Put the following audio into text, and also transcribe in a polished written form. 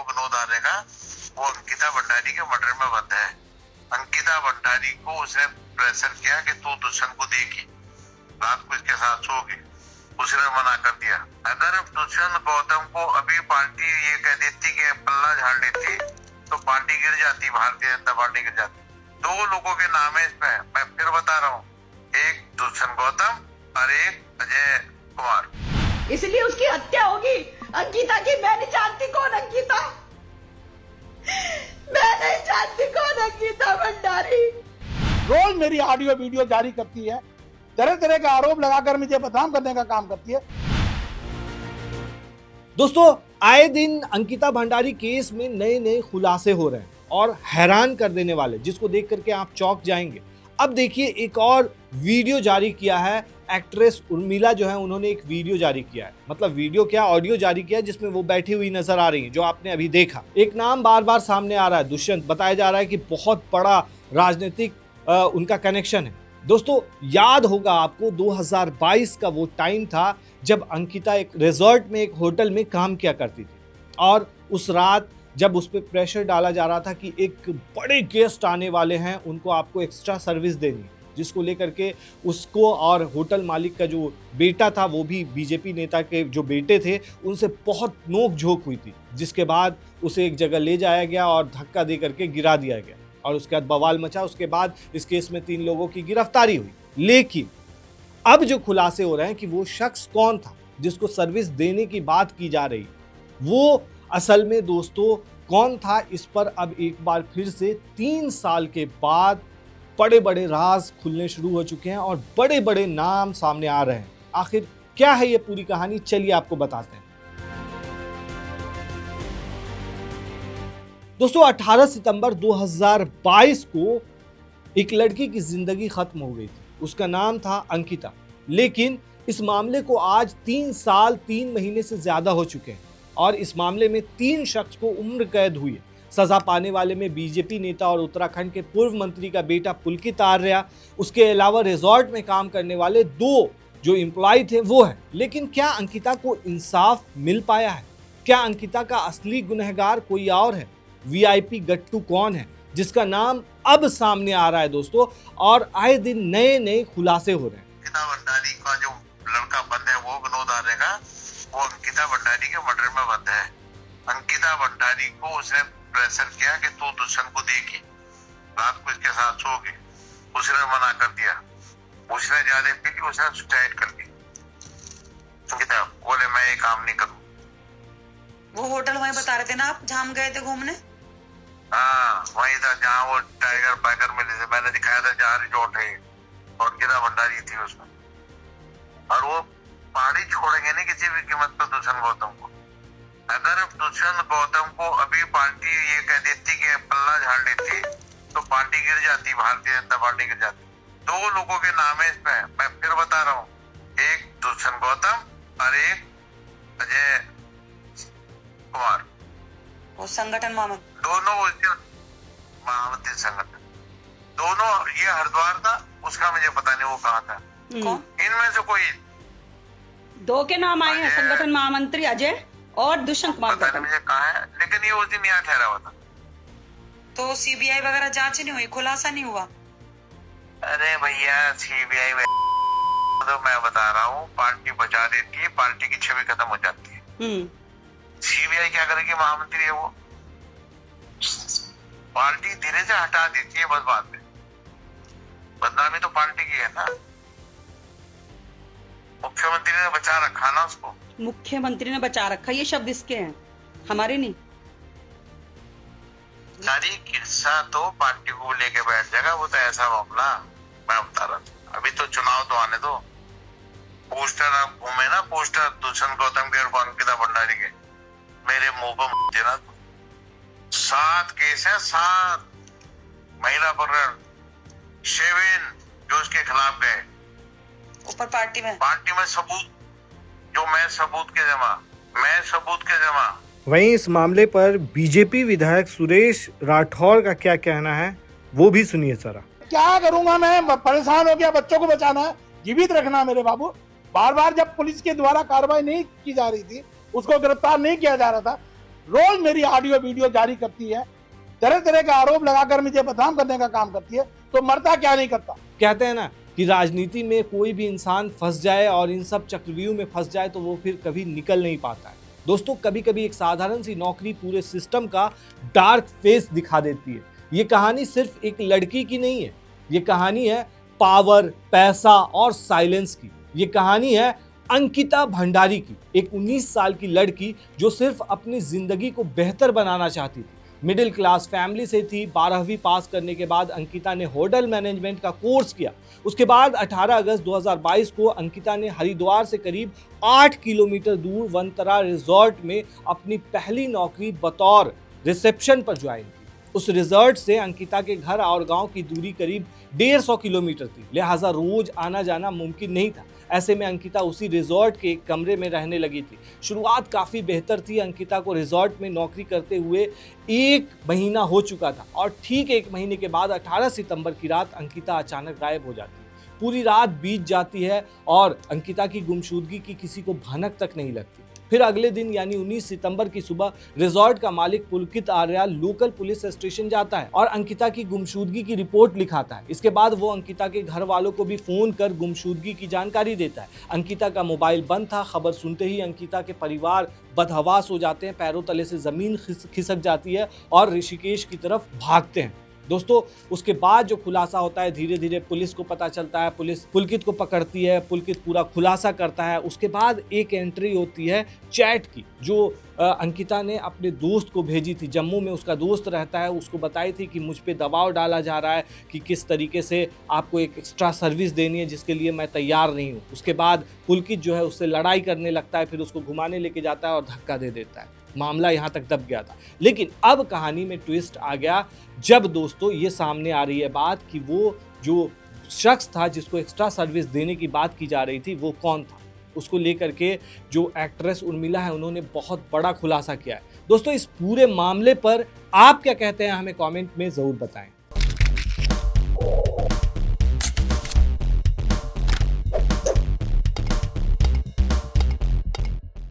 विनोद आर्य का, वो अंकिता भंडारी के मर्डर में बंद है। अंकिता भंडारी को उसने प्रेशर किया कि तू दुष्यंत को देगी, रात को इसके साथ सोगी, उसने मना कर दिया। अगर दुष्यंत गौतम को अभी पार्टी ये कह देती कि पल्ला झाड़ देती तो पार्टी गिर जाती, भारतीय जनता पार्टी गिर जाती। दो लोगों के नाम है इसमें, मैं फिर बता रहा हूँ, एक दुष्यंत गौतम और एक अजय कुमार। इसलिए उसकी हत्या होगी अंकिता की। मैं नहीं जानती कौन अंकिता, मैं नहीं जानती कौन अंकिता भंडारी। रोज मेरी ऑडियो वीडियो जारी करती है, तरह तरह के आरोप लगाकर मुझे बदनाम करने का काम करती है। दोस्तों, आए दिन अंकिता भंडारी केस में नए नए खुलासे हो रहे हैं और हैरान कर देने वाले, जिसको देख करके आप चौंक जाएंगे। अब देखिए, एक और वीडियो जारी किया है एक्ट्रेस उर्मिला जो है, उन्होंने एक वीडियो जारी किया है, मतलब वीडियो क्या, ऑडियो जारी किया है, जिसमें वो बैठी हुई नजर आ रही है, जो आपने अभी देखा। एक नाम बार बार सामने आ रहा है, दुष्यंत। बताया जा रहा है कि बहुत बड़ा राजनीतिक उनका कनेक्शन है। दोस्तों, याद होगा आपको 2022 का वो टाइम था जब अंकिता एक रिजॉर्ट में, एक होटल में काम किया करती थी, और उस रात जब उस पर प्रेशर डाला जा रहा था कि एक बड़े गेस्ट आने वाले हैं, उनको आपको एक्स्ट्रा सर्विस देनी है, जिसको लेकर के उसको और होटल मालिक का जो बेटा था, वो भी बीजेपी नेता के जो बेटे थे, उनसे बहुत नोक झोंक हुई थी, जिसके बाद उसे एक जगह ले जाया गया और धक्का दे करके गिरा दिया गया, और उसके बाद बवाल मचा। उसके बाद इस केस में 3 लोगों की गिरफ्तारी हुई। लेकिन अब जो खुलासे हो रहे हैं कि वो शख्स कौन था जिसको सर्विस देने की बात की जा रही, वो असल में दोस्तों कौन था, इस पर अब एक बार फिर से 3 साल के बाद बड़े बड़े राज खुलने शुरू हो चुके हैं और बड़े बड़े नाम सामने आ रहे हैं। आखिर क्या है ये पूरी कहानी, चलिए आपको बताते हैं। दोस्तों, 18 सितंबर 2022 को एक लड़की की जिंदगी खत्म हो गई थी। उसका नाम था अंकिता। लेकिन इस मामले को आज 3 साल 3 महीने से ज्यादा हो चुके हैं, और इस मामले में 3 शख्स को उम्र कैद हुई है। सजा पाने वाले में बीजेपी नेता और उत्तराखंड के पूर्व मंत्री का बेटा पुलकित आर्या, उसके अलावा रिजॉर्ट में काम करने वाले 2 जो एम्प्लॉय थे वो है। लेकिन क्या अंकिता को इंसाफ मिल पाया है? क्या अंकिता का असली गुनहगार कोई और है? वीआईपी गट्टू कौन है, जिसका नाम अब सामने आ रहा है दोस्तों, और आए दिन नए नए खुलासे हो रहे हैं। अंकिता भंडारी का जो लड़का बंद है, वो विनोद आर्य का, वो अंकिता भंडारी के मर्डर में बंद है। अंकिता भंडारी को उसने प्रेशर किया कि तू दुष्यंत को देगी, रात को इसके साथ सोगी, उसने मना कर दिया। उसने ज्यादा पी ली, उसने सुसाइड कर ली। अंकिता बोले मैं ये काम नहीं करूँ। वो होटल वहीं बता रहे थे ना आप, जहाँ हम गए थे घूमने? हाँ, वही था जहाँ वो टाइगर पैगर मिले थे, मैंने दिखाया था जहाँ रिजॉर्ट है, और अंकिता भंडारी थी उसमें। और वो पहाड़ी छोड़ेंगे नहीं किसी भी कीमत पर दुष्यंत गौतम को। अगर दुष्यंत गौतम को अभी पार्टी ये कह देती कि पल्ला झाड़ देती तो पार्टी गिर जाती, भारतीय जनता पार्टी गिर जाती। 2 लोगों के नाम है इसमें, मैं फिर बता रहा हूँ, एक दुष्यंत गौतम और एक अजय कुमार। वो संगठन मामन, दोनों महामंत्री संगठन, दोनों। ये हरिद्वार था, उसका मुझे पता नहीं वो कहाँ था। कौन? इनमें से कोई 2 के नाम आए हैं, संगठन महामंत्री अजय और दुष्यंत कुमार पता नहीं मुझे कहाँ है, लेकिन ये उस दिन यहाँ ठहरा हुआ था। तो सीबीआई वगैरह जांच नहीं हुई, खुलासा नहीं हुआ? अरे भैया, सीबीआई तो मैं बता रहा हूँ, पार्टी बचा देती है, पार्टी की छवि खत्म हो जाती है। सीबीआई क्या करेगी? महामंत्री है वो, पार्टी धीरे से हटा देती है, बस बात है। बदनामी तो पार्टी की है ना। मुख्यमंत्री ने बचा रखा ना उसको। मुख्यमंत्री ने बचा रखा, ये शब्द इसके हैं, हमारे नहीं। सारी किस्सा तो पार्टी को लेके बैठ जाएगा, वो तो ऐसा मामला मैं बता रहा था। अभी तो चुनाव तो आने दो। पोस्टर आप घूमे ना, पोस्टर दुष्यंत गौतम के और अंकिता भंडारी के, मेरे मुंह पर देना। 7 केस है, 7 महिला अपहरण, 7 जो उसके खिलाफ गए। ऊपर पार्टी में सबूत, जो मैं सबूत के जमा। वहीं इस मामले पर बीजेपी विधायक सुरेश राठौर का क्या कहना है, वो भी सुनिए जरा। क्या करूंगा मैं, परेशान हो गया। बच्चों को बचाना है, जीवित रखना है मेरे बाबू। बार बार जब पुलिस के द्वारा कार्रवाई नहीं की जा रही थी, उसको गिरफ्तार नहीं किया जा रहा था, रोज मेरी ऑडियो वीडियो जारी करती है, तरह तरह के आरोप लगाकर मुझे बदनाम करने का काम करती है, तो मरता क्या नहीं करता। कहते हैं ना कि राजनीति में कोई भी इंसान फंस जाए और इन सब चक्रव्यूह में फंस जाए तो वो फिर कभी निकल नहीं पाता है। दोस्तों, कभी कभी एक साधारण सी नौकरी पूरे सिस्टम का डार्क फेस दिखा देती है। ये कहानी सिर्फ एक लड़की की नहीं है, ये कहानी है पावर, पैसा और साइलेंस की। ये कहानी है अंकिता भंडारी की, एक 19 साल की लड़की जो सिर्फ अपनी जिंदगी को बेहतर बनाना चाहती थी। मिडिल क्लास फैमिली से थी। 12वीं पास करने के बाद अंकिता ने होटल मैनेजमेंट का कोर्स किया। उसके बाद 18 अगस्त 2022 को अंकिता ने हरिद्वार से करीब 8 किलोमीटर दूर वनतरा रिजॉर्ट में अपनी पहली नौकरी बतौर रिसेप्शन पर ज्वाइन की। उस रिजॉर्ट से अंकिता के घर और गांव की दूरी करीब 150 किलोमीटर थी, लिहाजा रोज आना जाना मुमकिन नहीं था। ऐसे में अंकिता उसी रिजॉर्ट के एक कमरे में रहने लगी थी। शुरुआत काफ़ी बेहतर थी। अंकिता को रिजॉर्ट में नौकरी करते हुए 1 महीना हो चुका था और ठीक 1 महीने के बाद 18 सितंबर की रात अंकिता अचानक गायब हो जाती है। पूरी रात बीत जाती है और अंकिता की गुमशुदगी की किसी को भनक तक नहीं लगती। फिर अगले दिन यानी 19 सितंबर की सुबह रिजॉर्ट का मालिक पुलकित आर्या लोकल पुलिस स्टेशन जाता है और अंकिता की गुमशुदगी की रिपोर्ट लिखाता है। इसके बाद वो अंकिता के घर वालों को भी फोन कर गुमशुदगी की जानकारी देता है। अंकिता का मोबाइल बंद था। खबर सुनते ही अंकिता के परिवार बदहवास हो जाते हैं, पैरों तले से जमीन खिसक जाती है और ऋषिकेश की तरफ भागते हैं। दोस्तों, उसके बाद जो खुलासा होता है, धीरे धीरे पुलिस को पता चलता है, पुलिस पुलकित को पकड़ती है, पुलकित पूरा खुलासा करता है। उसके बाद एक एंट्री होती है चैट की, जो अंकिता ने अपने दोस्त को भेजी थी। जम्मू में उसका दोस्त रहता है, उसको बताई थी कि मुझ पे दबाव डाला जा रहा है कि किस तरीके से आपको एक एक्स्ट्रा सर्विस देनी है जिसके लिए मैं तैयार नहीं हूँ। उसके बाद पुलकित जो है उससे लड़ाई करने लगता है, फिर उसको घुमाने लेके जाता है और धक्का दे देता है। मामला यहाँ तक दब गया था। लेकिन अब कहानी में ट्विस्ट आ गया जब दोस्तों ये सामने आ रही है बात कि वो जो शख्स था जिसको एक्स्ट्रा सर्विस देने की बात की जा रही थी वो कौन था। उसको लेकर के जो एक्ट्रेस उर्मिला है उन्होंने बहुत बड़ा खुलासा किया है। दोस्तों, इस पूरे मामले पर आप क्या कहते हैं हमें कमेंट में ज़रूर बताएं।